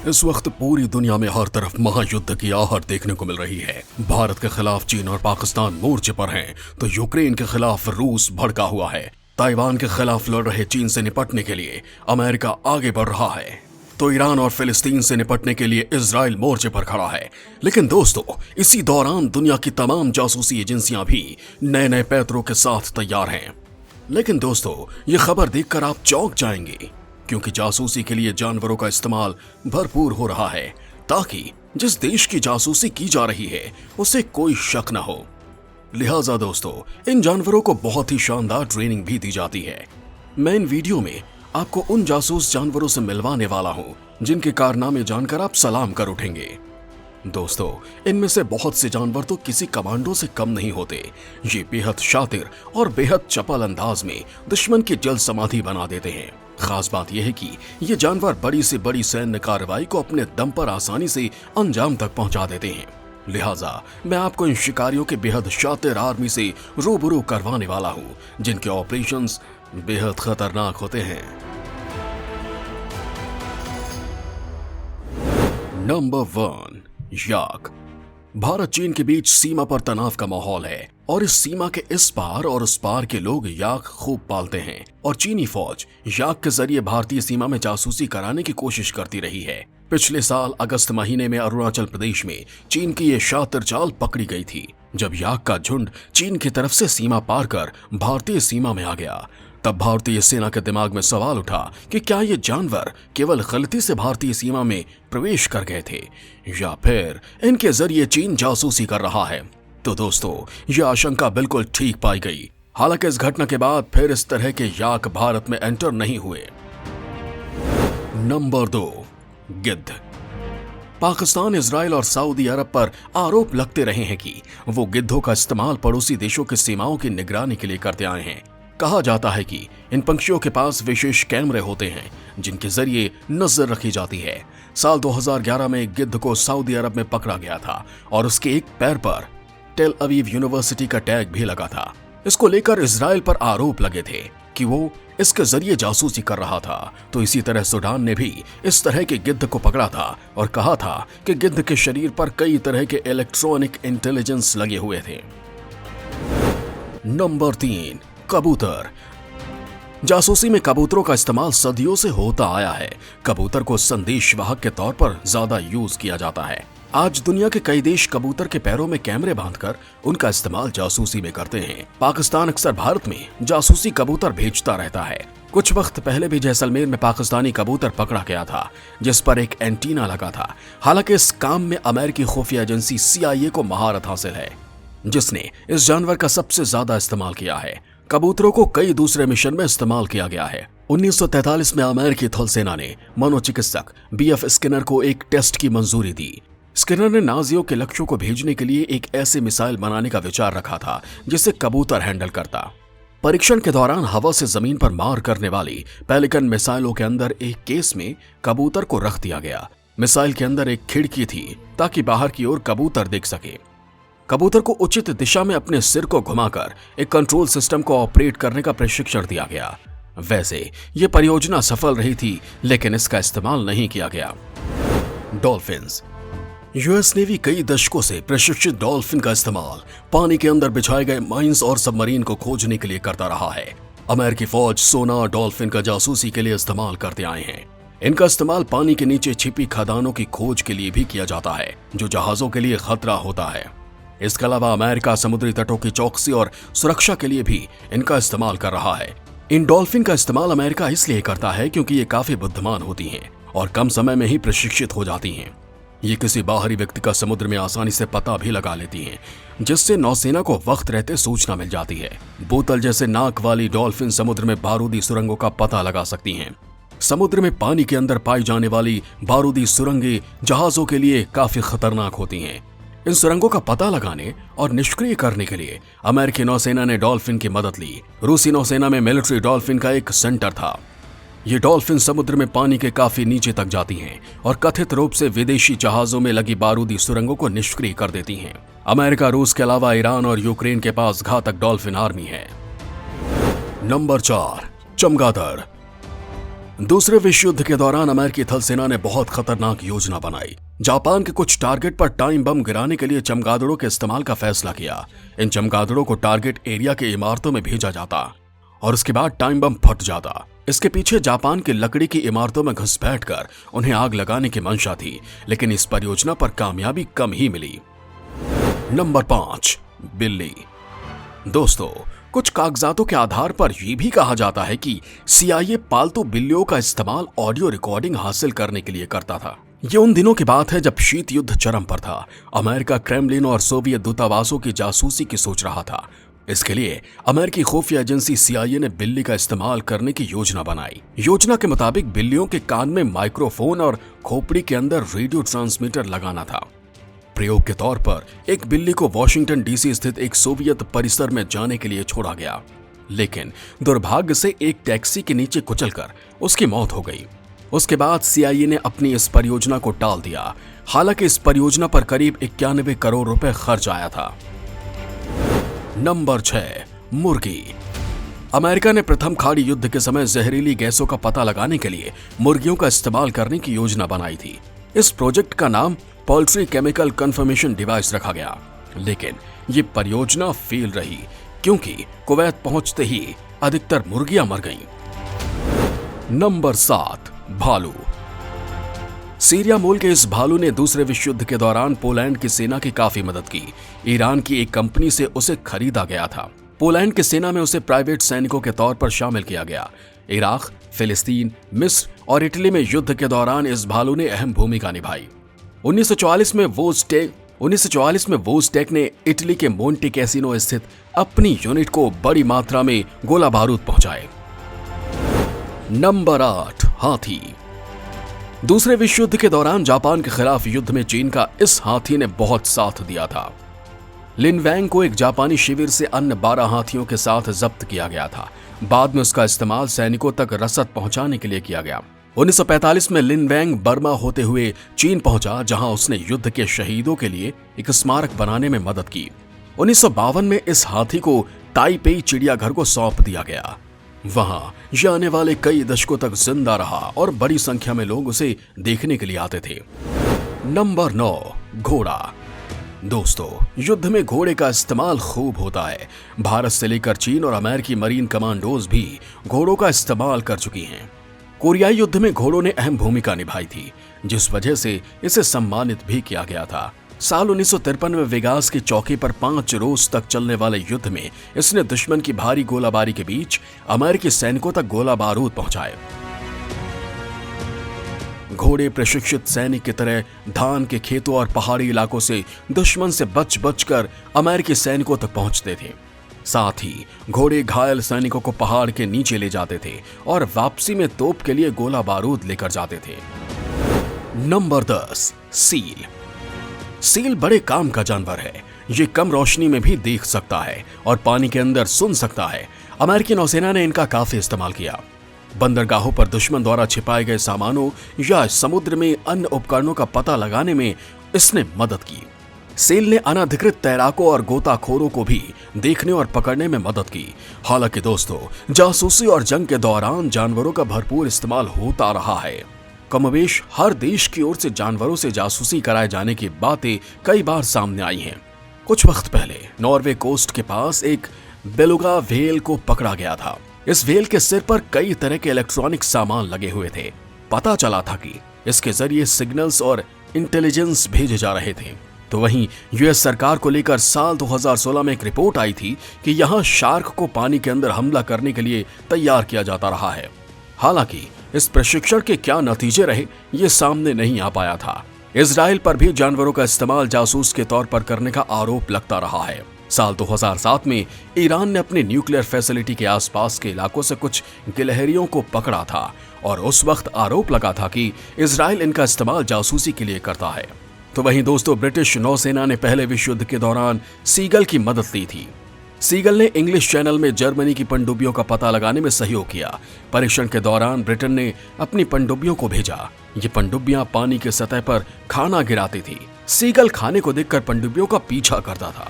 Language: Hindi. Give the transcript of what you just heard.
इस वक्त पूरी दुनिया में हर तरफ महायुद्ध की आहट देखने को मिल रही है। भारत के खिलाफ चीन और पाकिस्तान मोर्चे पर हैं, तो यूक्रेन के खिलाफ रूस भड़का हुआ है। ताइवान के खिलाफ लड़ रहे चीन से निपटने के लिए अमेरिका आगे बढ़ रहा है, तो ईरान और फिलिस्तीन से निपटने के लिए इजराइल मोर्चे पर खड़ा है। लेकिन दोस्तों, इसी दौरान दुनिया की तमाम जासूसी एजेंसियां भी नए नए पैतरों के साथ तैयार हैं। लेकिन दोस्तों, ये खबर देखकर आप चौंक जाएंगे, क्योंकि जासूसी के लिए जानवरों का इस्तेमाल भरपूर हो रहा है, ताकि जिस देश की जासूसी की जा रही है उसे कोई शक न हो। लिहाजा दोस्तों, इन जानवरों को बहुत ही शानदार ट्रेनिंग भी दी जाती है। मैं इन वीडियो में आपको उन जासूस जानवरों से मिलवाने वाला हूं जिनके कारनामे जानकर आप सलाम कर उठेंगे। दोस्तों, इनमें से बहुत से जानवर तो किसी कमांडो से कम नहीं होते। ये बेहद शातिर और बेहद चपल अंदाज में दुश्मन की जल्द समाधि बना देते हैं। खास बात यह है कि ये जानवर बड़ी से बड़ी सैन्य कार्रवाई को अपने दम पर आसानी से अंजाम तक पहुंचा देते हैं। लिहाजा मैं आपको इन शिकारियों के बेहद शातिर आर्मी से रूबरू करवाने वाला हूं, जिनके ऑपरेशंस बेहद खतरनाक होते हैं। नंबर 1, याक। भारत चीन के बीच सीमा पर तनाव का माहौल है, और इस सीमा के इस पार और उस पार के लोग याक खूब पालते हैं। और चीनी फौज याक के जरिए भारतीय सीमा में जासूसी कराने की कोशिश करती रही है। पिछले साल अगस्त महीने में अरुणाचल प्रदेश में चीन की ये शातिर चाल पकड़ी गई थी, जब याक का झुंड चीन की तरफ से सीमा पार कर भारतीय सीमा में आ गया। तब भारतीय सेना के दिमाग में सवाल उठा कि क्या ये जानवर केवल गलती से भारतीय सीमा में प्रवेश कर गए थे, या फिर इनके जरिए चीन जासूसी कर रहा है। तो दोस्तों, यह आशंका बिल्कुल ठीक पाई गई। हालांकि इस घटना के बाद फिर इस तरह के याक भारत में एंटर नहीं हुए। नंबर 2, गिद्ध। पाकिस्तान, इजराइल और सऊदी अरब पर आरोप लगते रहे हैं कि वो गिद्धों का इस्तेमाल पड़ोसी देशों की सीमाओं की निगरानी के लिए करते आए हैं। कहा जाता है कि इन पंक्षियों के पास विशेष कैमरे होते हैं जिनके जरिए नजर रखी जाती है। साल 2011 में एक गिद्ध को सऊदी अरब में पकड़ा गया था और उसके एक पैर पर टेल अवीव यूनिवर्सिटी का टैग भी लगा था। इसको लेकर इजराइल पर आरोप लगे थे कि वो इसके जरिए जासूसी कर रहा था। तो इसी तरह सूडान ने भी इस तरह के गिद्ध को पकड़ा था और कहा था कि गिद्ध के शरीर पर कई तरह के इलेक्ट्रॉनिक इंटेलिजेंस लगे हुए थे। नंबर 3, कबूतर। जासूसी में कबूतरों का इस्तेमाल सदियों से होता आया है। कबूतर को संदेशवाहक के तौर पर ज्यादा यूज किया जाता है। आज दुनिया के कई देश कबूतर के पैरों में कैमरे बांधकर उनका इस्तेमाल जासूसी में करते हैं। पाकिस्तान अक्सर भारत में जासूसी कबूतर भेजता रहता है। कुछ वक्त पहले भी जैसलमेर में पाकिस्तानी कबूतर पकड़ा गया था, जिस पर एक एंटीना लगा था। हालांकि इस काम में अमेरिकी खुफिया एजेंसी CIA को महारत हासिल है, जिसने इस जानवर का सबसे ज्यादा इस्तेमाल किया है। कबूतरों को कई दूसरे मिशन में इस्तेमाल किया गया है। 1943 में अमेरिकी थल सेना ने मनोचिकित्सक BF स्किनर को एक टेस्ट की मंजूरी दी। स्किनर ने नाजियों के लक्ष्यों को भेजने के लिए एक ऐसे मिसाइल बनाने का विचार रखा था जिसे कबूतर हैंडल करता। परीक्षण के दौरान हवा से जमीन पर मार करने वाली पेलिकन मिसाइलों के अंदर एक केस में कबूतर को रख दिया गया। मिसाइल के अंदर एक खिड़की थी ताकि बाहर की ओर कबूतर देख सके। कबूतर को उचित दिशा में अपने सिर को घुमाकर एक कंट्रोल सिस्टम को ऑपरेट करने का प्रशिक्षण दिया गया। वैसे ये परियोजना सफल रही थी, लेकिन इसका इस्तेमाल नहीं किया गया। डॉल्फिन्स। US नेवी कई दशकों से प्रशिक्षित डॉल्फिन का इस्तेमाल पानी के अंदर बिछाए गए माइंस और सबमरीन को खोजने के लिए करता रहा है। अमेरिकी फौज सोनार डॉल्फिन का जासूसी के लिए इस्तेमाल करते आए हैं। इनका इस्तेमाल पानी के नीचे छिपी खदानों की खोज के लिए भी किया जाता है, जो जहाजों के लिए खतरा होता है। इसके अलावा अमेरिका समुद्री तटों की चौकसी और सुरक्षा के लिए भी इनका इस्तेमाल कर रहा है। इन डॉल्फिन का इस्तेमाल अमेरिका इसलिए करता है क्योंकि ये काफी बुद्धिमान होती हैं और कम समय में ही प्रशिक्षित हो जाती हैं। ये किसी बाहरी व्यक्ति का समुद्र में आसानी से पता भी लगा लेती हैं, जिससे नौसेना को वक्त रहते सूचना मिल जाती है। बोतल जैसे नाक वाली डॉल्फिन समुद्र में बारूदी सुरंगों का पता लगा सकती हैं। समुद्र में पानी के अंदर पाई जाने वाली बारूदी सुरंगें जहाजों के लिए काफी खतरनाक होती हैं। इन सुरंगों का पता लगाने और निष्क्रिय करने के लिए अमेरिकी नौसेना ने डॉल्फिन की मदद ली। रूसी नौसेना में मिलिट्री डॉल्फिन का एक सेंटर था। ये डॉल्फिन समुद्र में पानी के काफी नीचे तक जाती हैं और कथित रूप से विदेशी जहाजों में लगी बारूदी सुरंगों को निष्क्रिय कर देती हैं। अमेरिका, रूस के अलावा ईरान और यूक्रेन के पास घातक डॉल्फिन आर्मी है। नंबर 4, चमगादड़। दूसरे विश्व युद्ध के दौरान अमेरिकी थल सेना ने बहुत खतरनाक योजना बनाई। जापान के कुछ टारगेट पर टाइम बम गिराने के लिए चमगादड़ों के इस्तेमाल का फैसला किया। इन चमगादड़ों को टारगेट एरिया के इमारतों में भेजा जाता और उसके बाद टाइम बम फट जाता। इसके पीछे जापान की लकड़ी की इमारतों में घुसपैठ कर उन्हें आग लगाने की मंशा थी, लेकिन इस परियोजना पर कामयाबी कम ही मिली। नंबर 5, बिल्ली। दोस्तों, कुछ कागजातों के आधार पर यह भी कहा जाता है कि CIA पालतू बिल्लियों का इस्तेमाल ऑडियो रिकॉर्डिंग हासिल करने के लिए करता था। ये उन दिनों की बात है जब शीत युद्ध चरम पर था। अमेरिका क्रेमलिन और सोवियत दूतावासों की जासूसी की सोच रहा था। इसके लिए अमेरिकी खुफिया एजेंसी CIA ने बिल्ली का इस्तेमाल करने की योजना बनाई। योजना के मुताबिक बिल्लियों के कान में माइक्रोफोन और खोपड़ी के अंदर रेडियो ट्रांसमीटर लगाना था। प्रयोग के तौर पर एक बिल्ली को वॉशिंगटन DC स्थित एक सोवियत परिसर में जाने के लिए छोड़ा गया, लेकिन दुर्भाग्य से एक टैक्सी के नीचे कुचलकर उसकी मौत हो गई। उसके बाद CIA ने अपनी इस परियोजना को टाल दिया। हालांकि इस परियोजना पर करीब 91 करोड़ रुपए खर्च आया था। नंबर 6, मुर्गी। अमेरिका ने प्रथम खाड़ी युद्ध के समय जहरीली गैसों का पता लगाने के लिए मुर्गियों का इस्तेमाल करने की योजना बनाई थी। इस प्रोजेक्ट का नाम पोल्ट्री केमिकल कंफर्मेशन डिवाइस रखा गया, लेकिन ये परियोजना फेल रही क्योंकि कुवैत पहुंचते ही अधिकतर मुर्गियां मर गईं। नंबर 7, भालू। सीरिया मूल के इस भालू ने दूसरे विश्व युद्ध के दौरान पोलैंड की सेना की काफी मदद की। ईरान की एक कंपनी से उसे खरीदा गया था। पोलैंड की सेना में उसे प्राइवेट सैनिकों के तौर पर शामिल किया गया। इराक, फिलिस्तीन, मिस्र और इटली में युद्ध के दौरान इस भालू ने अहम भूमिका निभाई। 1944 में वोस्टेक ने इटली के मोंटे कैसिनो स्थित अपनी यूनिट को बड़ी मात्रा में गोला बारूद पहुंचाए। नंबर 8, हाथी। दूसरे विश्व युद्ध के दौरान जापान के खिलाफ युद्ध में चीन का इस हाथी ने बहुत साथ दिया था। लिनवैंग को एक जापानी शिविर से अन्य 12 हाथियों के साथ जब्त किया गया था। बाद में उसका इस्तेमाल सैनिकों तक रसद पहुंचाने के लिए किया गया। 1945 में लिनवैंग बर्मा होते हुए चीन पहुंचा, जहां उसने युद्ध के शहीदों के लिए एक स्मारक बनाने में मदद की। 1952 में इस हाथी को ताइपेई चिड़ियाघर को सौंप दिया गया। वहां यह आने वाले कई दशकों तक जिंदा रहा और बड़ी संख्या में लोग उसे देखने के लिए आते थे। नंबर 9, घोड़ा। दोस्तों, युद्ध में घोड़े का इस्तेमाल खूब होता है। भारत से लेकर चीन और अमेरिकी मरीन कमांडोज भी घोड़ों का इस्तेमाल कर चुकी हैं। कोरियाई युद्ध में घोड़ों ने अहम भूमिका निभाई थी, जिस वजह से इसे सम्मानित भी किया गया था। साल 1953 में वेगास की चौकी पर 5 रोज तक चलने वाले युद्ध में इसने दुश्मन की भारी गोलाबारी के बीच अमेरिकी सैनिकों तक गोला बारूद पहुंचाए। घोड़े प्रशिक्षित सैनिक की तरह धान के खेतों और पहाड़ी इलाकों से दुश्मन से बच कर अमेरिकी सैनिकों तक पहुंचते थे। साथ ही घोड़े घायल सैनिकों को पहाड़ के नीचे ले जाते थे और वापसी में तोप के लिए गोला बारूद लेकर जाते थे। Number 10, seal. सील बड़े काम का जानवर है। ये कम रोशनी में भी देख सकता है और पानी के अंदर सुन सकता है। अमेरिकी नौसेना ने इनका काफी इस्तेमाल किया। बंदरगाहों पर दुश्मन द्वारा छिपाए गए सामानों या समुद्र में अन्य उपकरणों का पता लगाने में इसने मदद की। सील ने अनधिकृत तैराकों और गोताखोरों को भी देखने और पकड़ने में मदद की। हालांकि दोस्तों, जासूसी और जंग के दौरान जानवरों का भरपूर इस्तेमाल होता रहा है। कमोबेश हर देश की ओर से जानवरों से जासूसी कराए जाने की बातें कई बार सामने आई हैं। कुछ वक्त पहले नॉर्वे कोस्ट के पास एक बेलुगा व्हेल को पकड़ा गया था। इस व्हेल के सिर पर कई तरह के इलेक्ट्रॉनिक सामान लगे हुए थे। पता चला था कि इसके जरिए सिग्नल्स और इंटेलिजेंस भेजे जा रहे थे। तो वहीं यूएस सरकार को लेकर साल 2016 में एक रिपोर्ट आई थी कि यहां शार्क को पानी के अंदर हमला करने के लिए तैयार किया जाता रहा है। हालांकि इस प्रशिक्षण के क्या नतीजे रहे, ये सामने नहीं आ पाया था। इजराइल पर भी जानवरों का इस्तेमाल जासूस के तौर पर करने का आरोप लगता रहा है। साल 2007 में ईरान ने अपनी न्यूक्लियर फैसिलिटी के आसपास के इलाकों से कुछ गिलहरियों को पकड़ा था और उस वक्त आरोप लगा था कि इजराइल इनका इस्तेमाल जासूसी के लिए करता है। तो वहीं दोस्तों, ब्रिटिश नौसेना ने पहले विश्व युद्ध के दौरान सीगल की मदद ली थी। सीगल ने इंग्लिश चैनल में जर्मनी की पनडुब्बियों का पता लगाने में सहयोग किया। परीक्षण के दौरान ब्रिटेन ने अपनी पनडुब्बियों को भेजा। ये पनडुब्बियां पानी की सतह पर खाना गिराती थी। सीगल खाने को देखकर पनडुब्बियों का पीछा करता था।